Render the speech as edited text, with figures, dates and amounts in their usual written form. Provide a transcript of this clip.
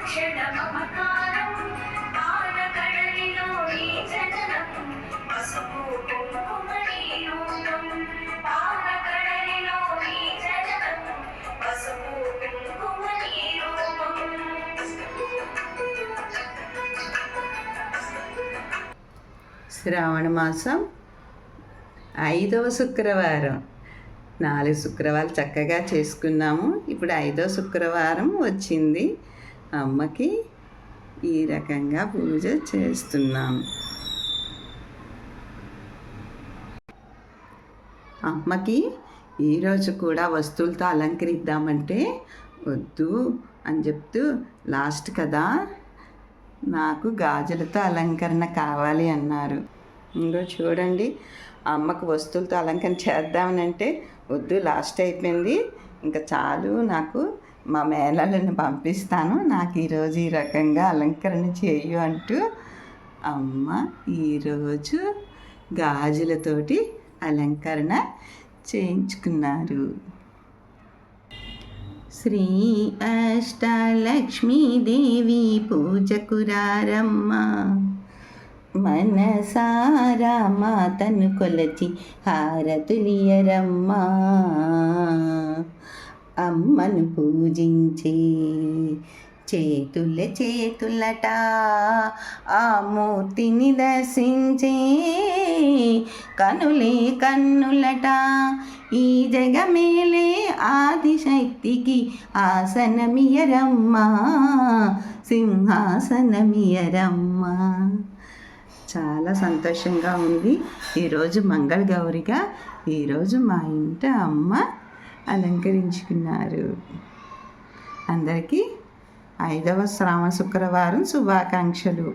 క్షణ మమకారం పాలకడలిలో ఈ జననం పసుపు కుంకుమని రూపం పాలకడలిలో ఈ జననం పసుపు కుంకుమని రూపం. శ్రావణ మాసం 5వ శుక్రవారం. 4 శుక్రవారాలు చక్కగా చేసుకున్నాము. ఇప్పుడు 5వ శుక్రవారం వచ్చింది. అమ్మకి ఈ రకంగా పూజ చేస్తున్నాము. అమ్మకి ఈరోజు కూడా వస్తువులతో అలంకరిద్దామంటే వద్దు అని చెప్తూ లాస్ట్ కదా నాకు గాజులతో అలంకరణ కావాలి అన్నారు. ఇంకో చూడండి, అమ్మకు వస్తువులతో అలంకరణ చేద్దామనంటే వద్దు, లాస్ట్ అయిపోయింది, ఇంకా చాలు, నాకు మా మేనలను పంపిస్తాను, నాకు ఈరోజు ఈ రకంగా అలంకరణ చేయు అంటూ అమ్మ ఈరోజు గాజులతోటి అలంకరణ చేయించుకున్నారు. శ్రీ అష్టలక్ష్మీదేవి పూజకురారమ్మ, మనసారా మాతను కొలచి హారతులియరమ్మా. అమ్మను పూజించే చేతులట ఆ మూర్తిని దర్శించే కనులే కన్నులట ఈ జగమేలే ఆదిశక్తికి ఆసనమియరమ్మా, సింహాసనమియరమ్మా. చాలా సంతోషంగా ఉంది. ఈరోజు మంగళగౌరిగా ఈరోజు మా ఇంట అమ్మ అలంకరించుకున్నారు. అందరికీ 5వ శ్రావణ శుక్రవారం శుభాకాంక్షలు.